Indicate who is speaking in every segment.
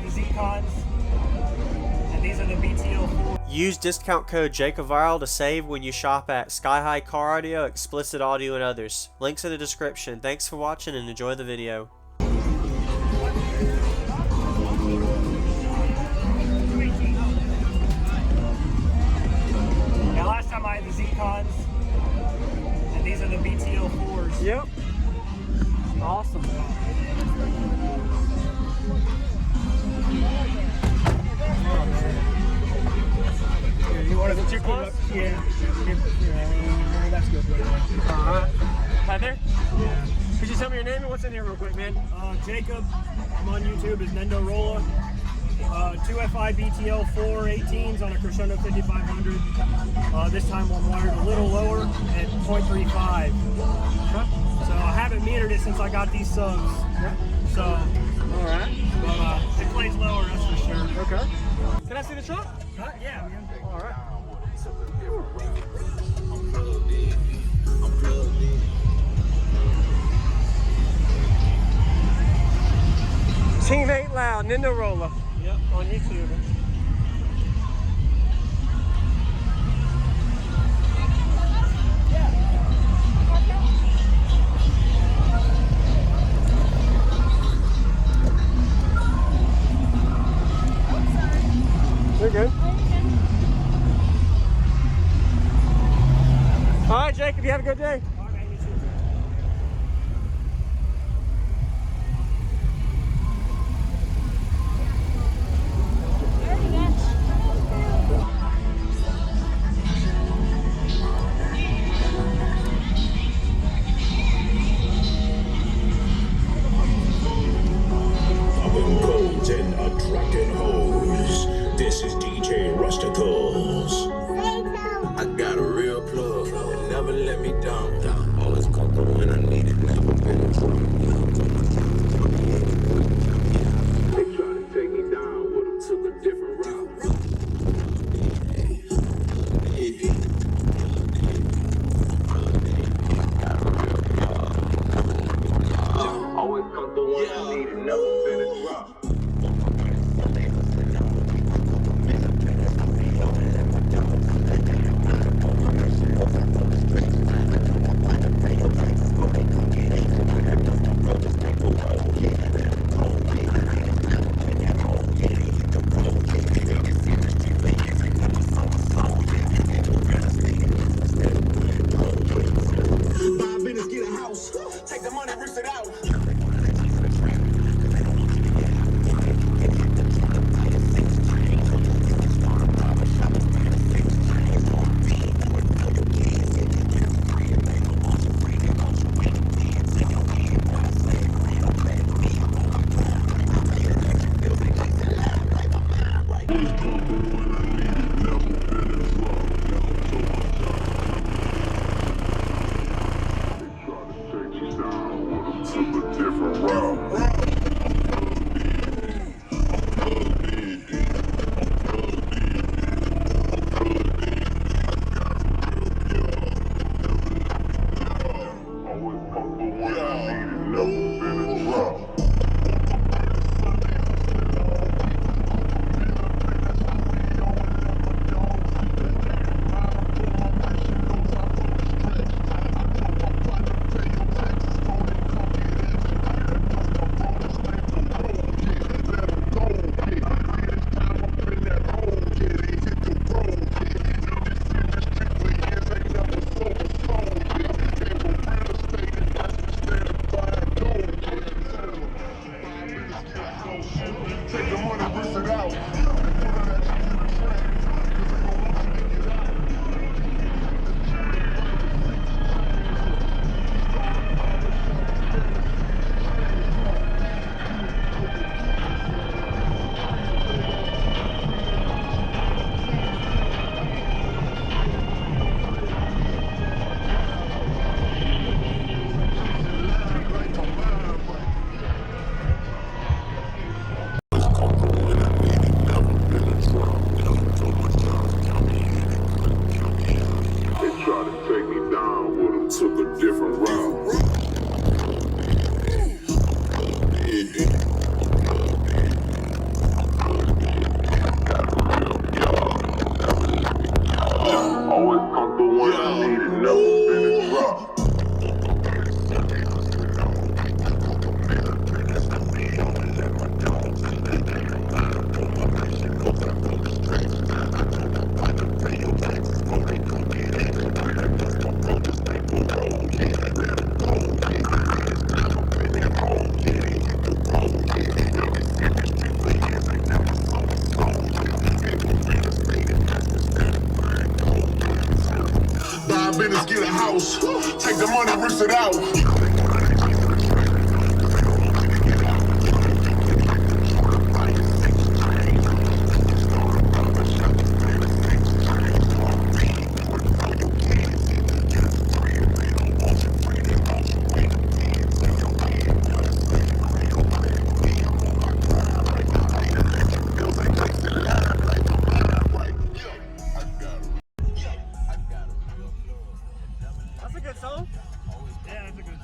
Speaker 1: the Z-Cons, and these are the BTL4.
Speaker 2: Use discount code JACOVIRAL to save when you shop at Sky High Car Audio, Explicit Audio, and others. Links in the description. Thanks for watching and enjoy the video.
Speaker 1: Now last time I had the Z-Cons, and these are the BTL4s.
Speaker 3: Yep. Awesome.
Speaker 1: You want to too close? Yeah. That's good.
Speaker 3: Heather? Yeah. Could you tell me your name and what's in here real quick, man?
Speaker 1: Jacob. I'm on YouTube as Nendorolla. 2 Fi BTL4 18s on a Crescendo 5500. This time I'm wired a little lower at 0.35. So I haven't metered it since I got these subs. So,
Speaker 3: alright.
Speaker 1: But it plays lower, that's for sure.
Speaker 3: Okay. Can I see the truck?
Speaker 1: Yeah, man.
Speaker 3: Alright. Team 8 Loud, Nendorolla.
Speaker 1: Yep.
Speaker 3: On YouTube. You're good. All right, Jacob, you have a good day.
Speaker 4: And attracting hoes. This is DJ Rusticles. I got a real plug, never let me down. Always come through when I need it, never been in trouble. They try to take me down, but I took a different route. Always come through when I need it, never been in trouble. Take the money, rinse it out. house. Take the money, rinse it out.
Speaker 3: That's a good song.
Speaker 1: Yeah, that's a good.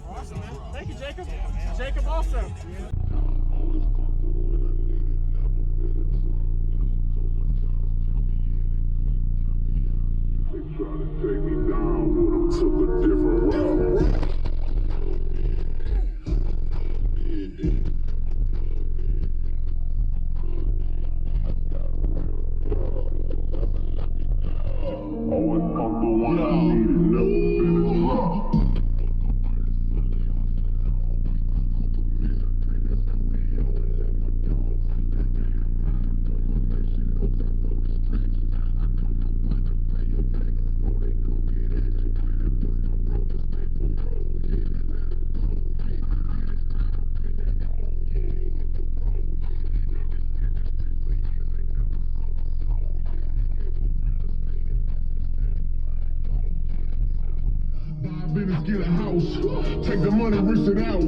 Speaker 3: Awesome, man. Thank you, Jacob.
Speaker 1: Yeah, man.
Speaker 3: Jacob also.
Speaker 4: They try to take me down, but I took a different route. Always come through when I need it, never been a drop. Business, get a house. Take the money, rinse it out.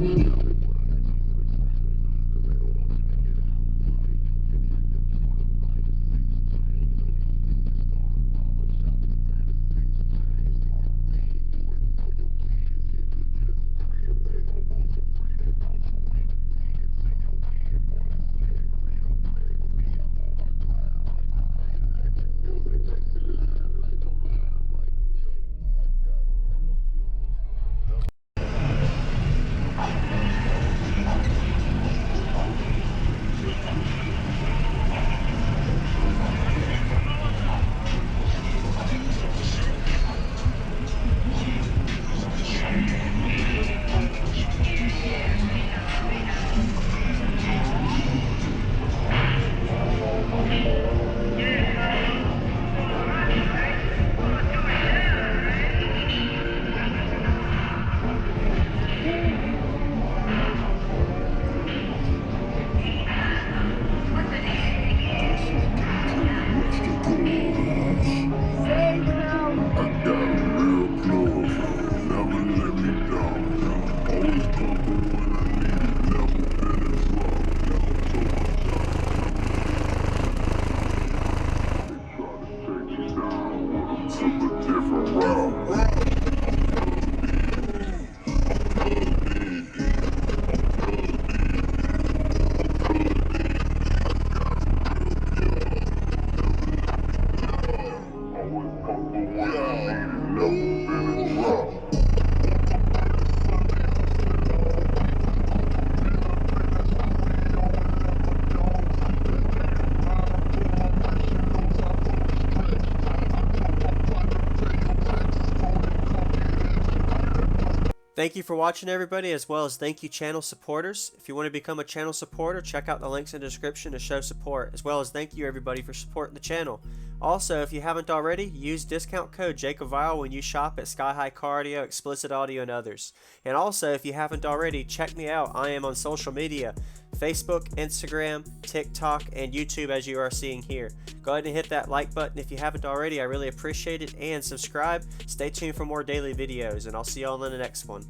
Speaker 2: Thank you for watching, everybody, as well as thank you channel supporters. If you want to become a channel supporter, check out the links in the description to show support, as well as thank you everybody for supporting the channel. Also, if you haven't already, use discount code JACOBVIRAL when you shop at Sky High Car Audio, Explicit Audio, and others. And also, if you haven't already, check me out. I am on social media, Facebook, Instagram, TikTok, and YouTube, as you are seeing here. Go ahead and hit that like button if you haven't already. I really appreciate it. And subscribe. Stay tuned for more daily videos, and I'll see y'all in the next one.